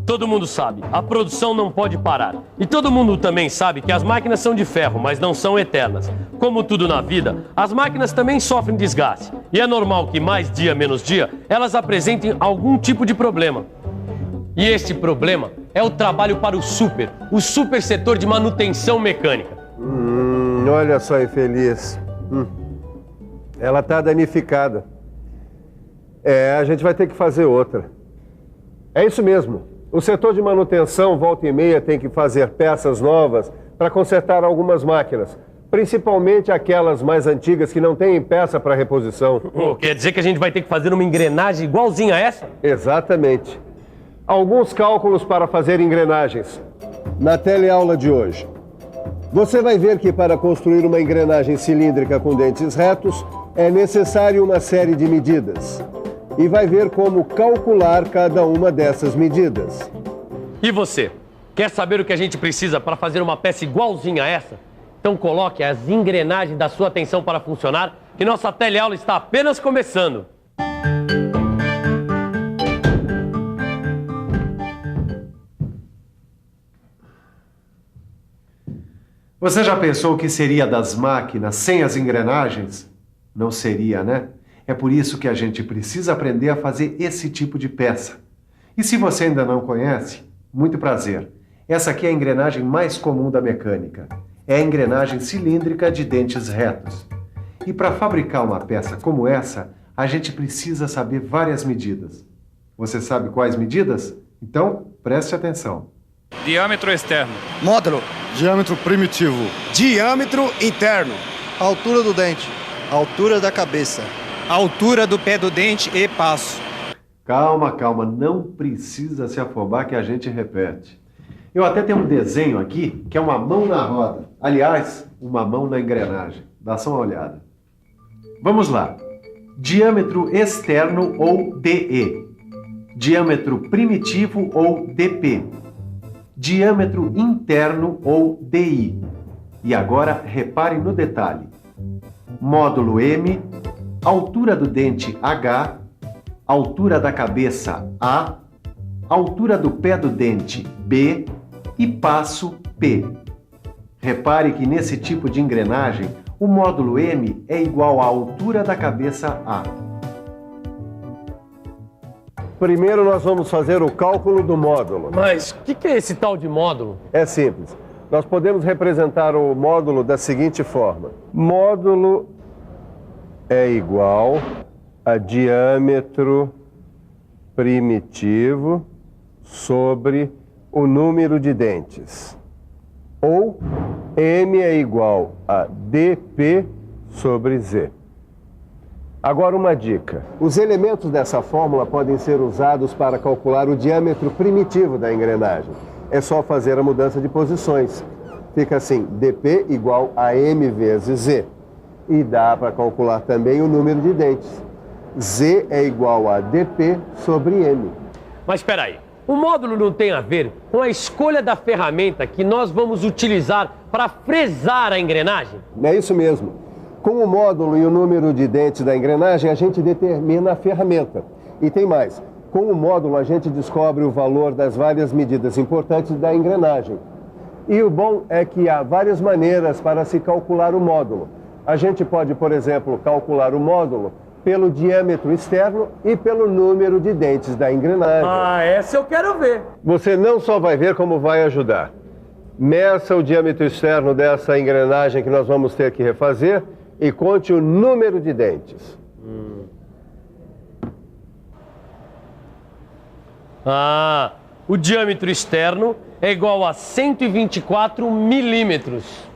Todo mundo sabe, a produção não pode parar. E todo mundo também sabe que as máquinas são de ferro, mas não são eternas. Como tudo na vida, as máquinas também sofrem desgaste. E é normal que mais dia menos dia, elas apresentem algum tipo de problema. E este problema é o trabalho para o super setor de manutenção mecânica. Olha só, infeliz. Ela está danificada. A gente vai ter que fazer outra. É isso mesmo. O setor de manutenção, volta e meia, tem que fazer peças novas para consertar algumas máquinas. Principalmente aquelas mais antigas que não têm peça para reposição. Quer dizer que a gente vai ter que fazer uma engrenagem igualzinha a essa? Exatamente. Alguns cálculos para fazer engrenagens. Na teleaula de hoje, você vai ver que para construir uma engrenagem cilíndrica com dentes retos, é necessário uma série de medidas. E vai ver como calcular cada uma dessas medidas. E você? Quer saber o que a gente precisa para fazer uma peça igualzinha a essa? Então coloque as engrenagens da sua atenção para funcionar, que nossa teleaula está apenas começando. Você já pensou o que seria das máquinas sem as engrenagens? Não seria, né? É por isso que a gente precisa aprender a fazer esse tipo de peça. E se você ainda não conhece, muito prazer. Essa aqui é a engrenagem mais comum da mecânica. É a engrenagem cilíndrica de dentes retos. E para fabricar uma peça como essa, a gente precisa saber várias medidas. Você sabe quais medidas? Então, preste atenção. Diâmetro externo. Módulo. Diâmetro primitivo. Diâmetro interno. Altura do dente. Altura da cabeça. Altura do pé do dente e passo. Calma, calma. Não precisa se afobar que a gente repete. Eu até tenho um desenho aqui que é uma mão na roda. Aliás, uma mão na engrenagem. Dá só uma olhada. Vamos lá. Diâmetro externo ou DE. Diâmetro primitivo ou DP. Diâmetro interno ou DI. E agora repare no detalhe. Módulo M, altura do dente H, altura da cabeça A, altura do pé do dente B e passo P. Repare que nesse tipo de engrenagem, o módulo M é igual à altura da cabeça A. Primeiro nós vamos fazer o cálculo do módulo. Mas o que é esse tal de módulo? É simples. Nós podemos representar o módulo da seguinte forma. Módulo é igual a diâmetro primitivo sobre o número de dentes. Ou M é igual a dP sobre Z. Agora uma dica. Os elementos dessa fórmula podem ser usados para calcular o diâmetro primitivo da engrenagem. É só fazer a mudança de posições. Fica assim, dP igual a M vezes Z. E dá para calcular também o número de dentes. Z é igual a dP sobre M. Mas espera aí, o módulo não tem a ver com a escolha da ferramenta que nós vamos utilizar para fresar a engrenagem? É isso mesmo. Com o módulo e o número de dentes da engrenagem, a gente determina a ferramenta. E tem mais. Com o módulo, a gente descobre o valor das várias medidas importantes da engrenagem. E o bom é que há várias maneiras para se calcular o módulo. A gente pode, por exemplo, calcular o módulo pelo diâmetro externo e pelo número de dentes da engrenagem. Essa eu quero ver. Você não só vai ver como vai ajudar. Meça o diâmetro externo dessa engrenagem que nós vamos ter que refazer e conte o número de dentes. O diâmetro externo é igual a 124 milímetros.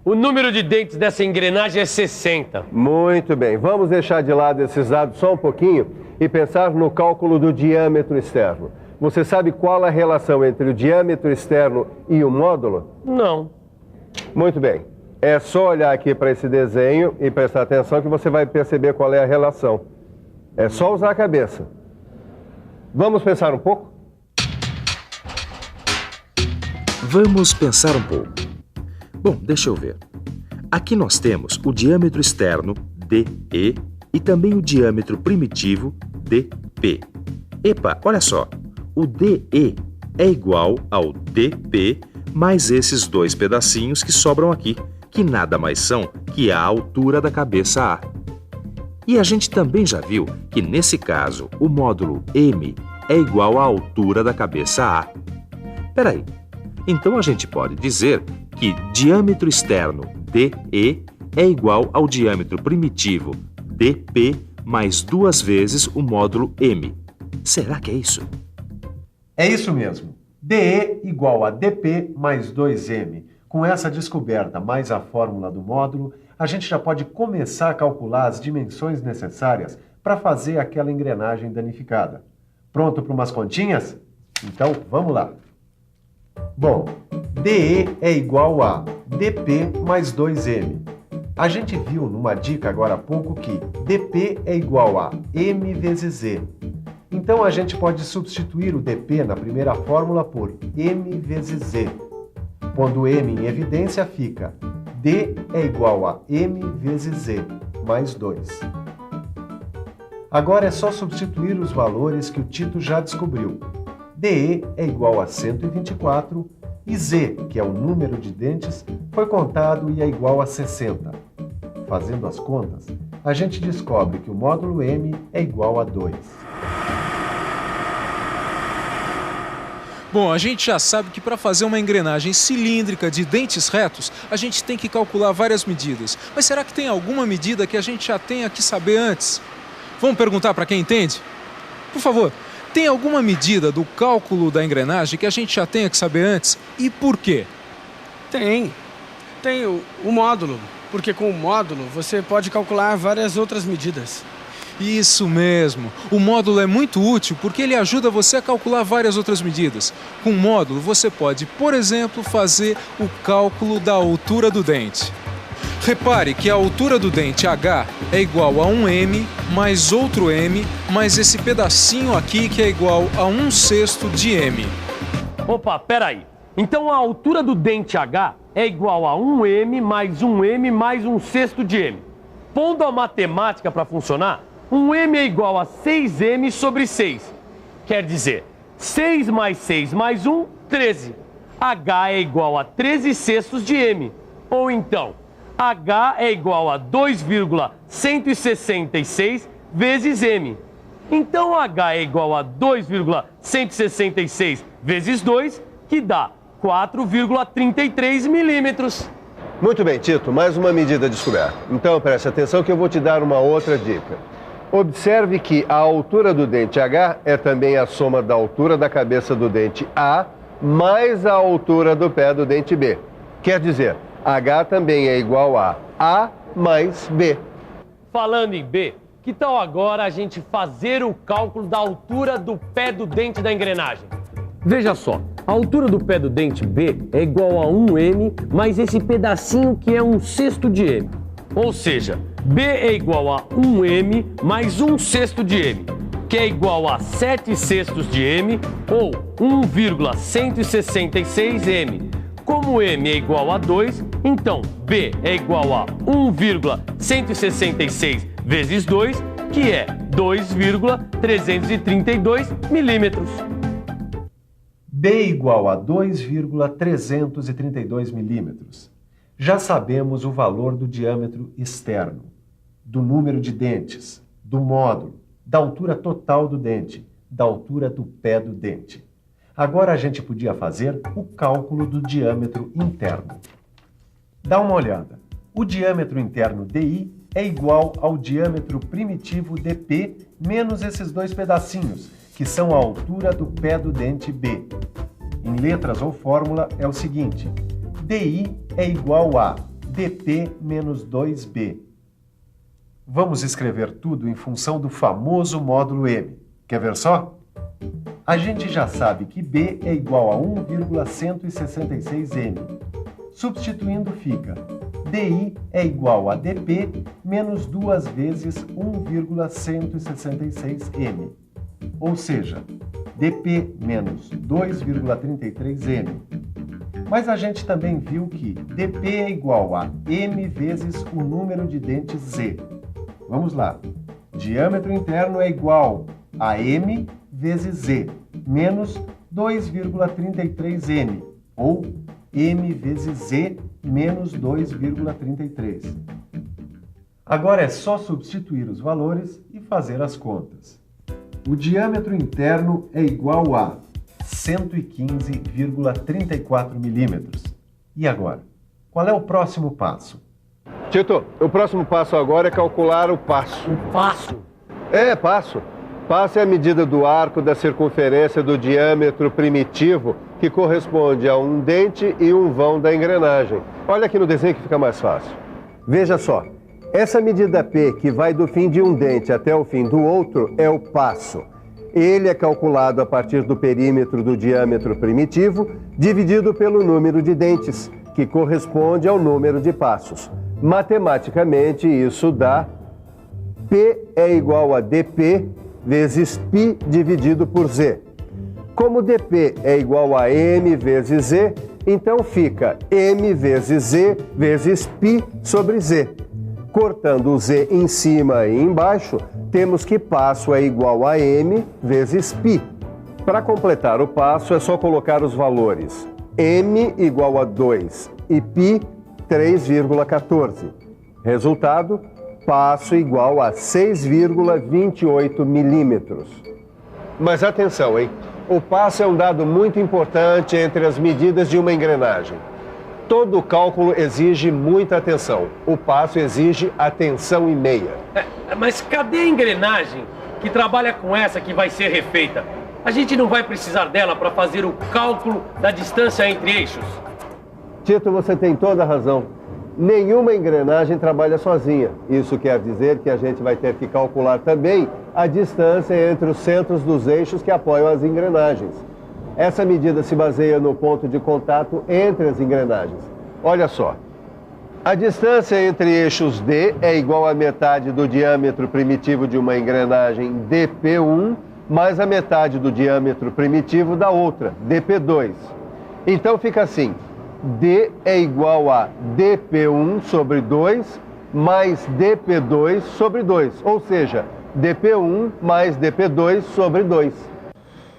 O número de dentes dessa engrenagem é 60. Muito bem. Vamos deixar de lado esses dados só um pouquinho e pensar no cálculo do diâmetro externo. Você sabe qual a relação entre o diâmetro externo e o módulo? Não. Muito bem. É só olhar aqui para esse desenho e prestar atenção que você vai perceber qual é a relação. É só usar a cabeça. Vamos pensar um pouco? Vamos pensar um pouco. Bom, deixa eu ver. Aqui nós temos o diâmetro externo, DE, e também o diâmetro primitivo, DP. Epa, olha só, o DE é igual ao DP mais esses dois pedacinhos que sobram aqui, que nada mais são que a altura da cabeça A. E a gente também já viu que, nesse caso, o módulo M é igual à altura da cabeça A. Peraí, então a gente pode dizer que diâmetro externo, DE, é igual ao diâmetro primitivo, DP, mais 2 vezes o módulo M. Será que é isso? É isso mesmo. DE igual a DP mais 2M. Com essa descoberta mais a fórmula do módulo, a gente já pode começar a calcular as dimensões necessárias para fazer aquela engrenagem danificada. Pronto para umas continhas? Então, vamos lá. Bom, DE é igual a DP mais 2M. A gente viu numa dica agora há pouco que DP é igual a M vezes Z. Então a gente pode substituir o DP na primeira fórmula por M vezes Z. Pondo M em evidência fica D é igual a M vezes Z, mais 2. Agora é só substituir os valores que o Tito já descobriu. DE é igual a 124 e Z, que é o número de dentes, foi contado e é igual a 60. Fazendo as contas, a gente descobre que o módulo M é igual a 2. Bom, a gente já sabe que para fazer uma engrenagem cilíndrica de dentes retos, a gente tem que calcular várias medidas. Mas será que tem alguma medida que a gente já tenha que saber antes? Vamos perguntar para quem entende? Por favor, tem alguma medida do cálculo da engrenagem que a gente já tenha que saber antes? E por quê? Tem o módulo, porque com o módulo você pode calcular várias outras medidas. Isso mesmo. O módulo é muito útil porque ele ajuda você a calcular várias outras medidas. Com o módulo você pode, por exemplo, fazer o cálculo da altura do dente. Repare que a altura do dente H é igual a 1M mais outro M mais esse pedacinho aqui que é igual a 1/6 de M. Opa, peraí. Então a altura do dente H é igual a 1M mais 1M mais 1/6 de M. Pondo a matemática para funcionar, 1M é igual a 6M sobre 6. Quer dizer, 6 mais 6 mais 1, 13. H é igual a 13/6 de M. Ou então, H é igual a 2,166 vezes M. Então H é igual a 2,166 vezes 2, que dá 4,33 milímetros. Muito bem, Tito, mais uma medida descoberta. Então preste atenção que eu vou te dar uma outra dica. Observe que a altura do dente H é também a soma da altura da cabeça do dente A mais a altura do pé do dente B. Quer dizer, H também é igual a A mais B. Falando em B, que tal agora a gente fazer o cálculo da altura do pé do dente da engrenagem? Veja só, a altura do pé do dente B é igual a 1M mais esse pedacinho que é 1/6 de M. Ou seja, B é igual a 1M mais 1/6 de M, que é igual a 7/6 de M ou 1,166 M. Como M é igual a 2, então B é igual a 1,166 vezes 2, que é 2,332 milímetros. B igual a 2,332 milímetros. Já sabemos o valor do diâmetro externo, do número de dentes, do módulo, da altura total do dente, da altura do pé do dente. Agora a gente podia fazer o cálculo do diâmetro interno. Dá uma olhada. O diâmetro interno DI é igual ao diâmetro primitivo DP menos esses dois pedacinhos, que são a altura do pé do dente B. Em letras ou fórmula é o seguinte: DI é igual a DP menos 2B. Vamos escrever tudo em função do famoso módulo M. Quer ver só? A gente já sabe que B é igual a 1,166M. Substituindo fica DI é igual a DP menos 2 vezes 1,166M. Ou seja, DP menos 2,33M. Mas a gente também viu que dp é igual a m vezes o número de dentes z. Vamos lá. Diâmetro interno é igual a m vezes z, menos 2,33m, ou m vezes z menos 2,33. Agora é só substituir os valores e fazer as contas. O diâmetro interno é igual a 115,34 milímetros. E agora? Qual é o próximo passo? Tito, o próximo passo agora é calcular o passo. Um passo. Passo. Passo é a medida do arco da circunferência do diâmetro primitivo, que corresponde a um dente e um vão da engrenagem. Olha aqui no desenho que fica mais fácil. Veja só, essa medida P, que vai do fim de um dente até o fim do outro, é o passo. Ele é calculado a partir do perímetro do diâmetro primitivo, dividido pelo número de dentes, que corresponde ao número de passos. Matematicamente, isso dá P é igual a dp vezes π dividido por z. Como dp é igual a m vezes z, então fica m vezes z vezes π sobre z. Cortando o z em cima e embaixo, temos que passo é igual a m vezes π. Para completar o passo, é só colocar os valores m igual a 2 e π 3,14. Resultado, passo igual a 6,28 milímetros. Mas atenção, hein? O passo é um dado muito importante entre as medidas de uma engrenagem. Todo cálculo exige muita atenção. O passo exige atenção e meia. Mas cadê a engrenagem que trabalha com essa que vai ser refeita? A gente não vai precisar dela para fazer o cálculo da distância entre eixos? Tito, você tem toda a razão. Nenhuma engrenagem trabalha sozinha. Isso quer dizer que a gente vai ter que calcular também a distância entre os centros dos eixos que apoiam as engrenagens. Essa medida se baseia no ponto de contato entre as engrenagens. Olha só. A distância entre eixos D é igual à metade do diâmetro primitivo de uma engrenagem dp1 mais a metade do diâmetro primitivo da outra, dp2. Então fica assim. D é igual a dp1 sobre 2 mais dp2 sobre 2, ou seja, dp1 mais dp2 sobre 2.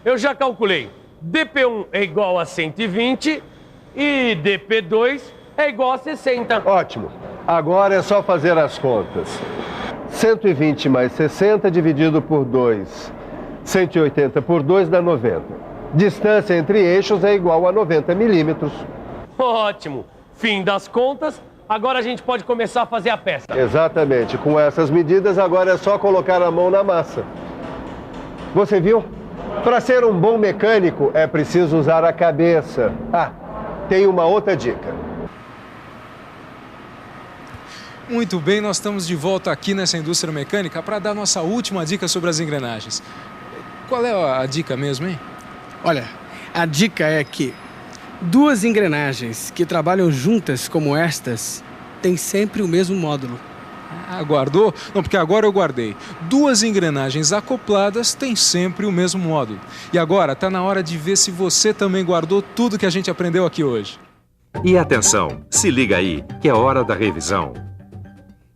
Eu já calculei. dp1 é igual a 120 e dp2 é igual a 60. Ótimo. Agora é só fazer as contas. 120 mais 60 dividido por 2. 180 por 2 dá 90. Distância entre eixos é igual a 90 milímetros. Ótimo. Fim das contas, agora a gente pode começar a fazer a peça. Exatamente. Com essas medidas, agora é só colocar a mão na massa. Você viu? Para ser um bom mecânico, é preciso usar a cabeça. Tem uma outra dica. Muito bem, nós estamos de volta aqui nessa indústria mecânica para dar nossa última dica sobre as engrenagens. Qual é a dica mesmo, hein? Olha, a dica é que duas engrenagens que trabalham juntas como estas têm sempre o mesmo módulo. Guardou? Não, porque agora eu guardei. Duas engrenagens acopladas têm sempre o mesmo módulo. E agora está na hora de ver se você também guardou tudo que a gente aprendeu aqui hoje. E atenção, se liga aí, que é hora da revisão.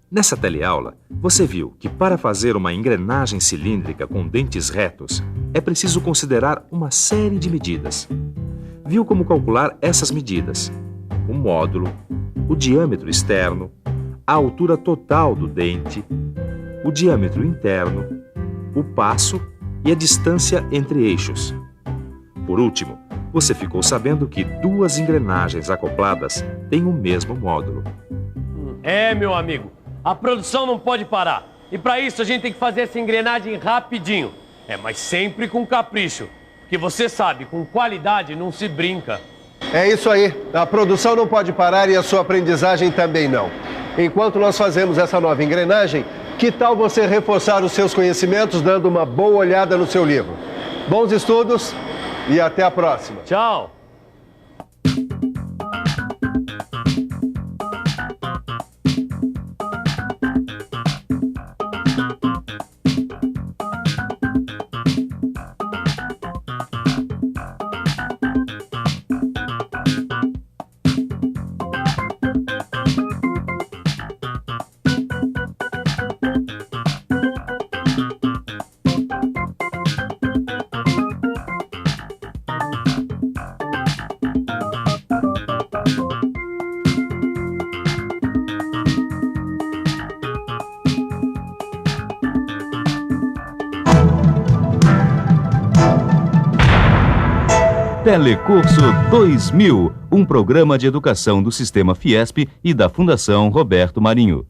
Nessa teleaula, você viu que para fazer uma engrenagem cilíndrica com dentes retos, é preciso considerar uma série de medidas. Viu como calcular essas medidas? O módulo, o diâmetro externo, a altura total do dente, o diâmetro interno, o passo e a distância entre eixos. Por último, você ficou sabendo que duas engrenagens acopladas têm o mesmo módulo. Meu amigo, a produção não pode parar. E para isso a gente tem que fazer essa engrenagem rapidinho. Mas sempre com capricho. Porque você sabe, com qualidade não se brinca. É isso aí. A produção não pode parar e a sua aprendizagem também não. Enquanto nós fazemos essa nova engrenagem, que tal você reforçar os seus conhecimentos dando uma boa olhada no seu livro? Bons estudos e até a próxima. Tchau! Telecurso 2000, um programa de educação do Sistema Fiesp e da Fundação Roberto Marinho.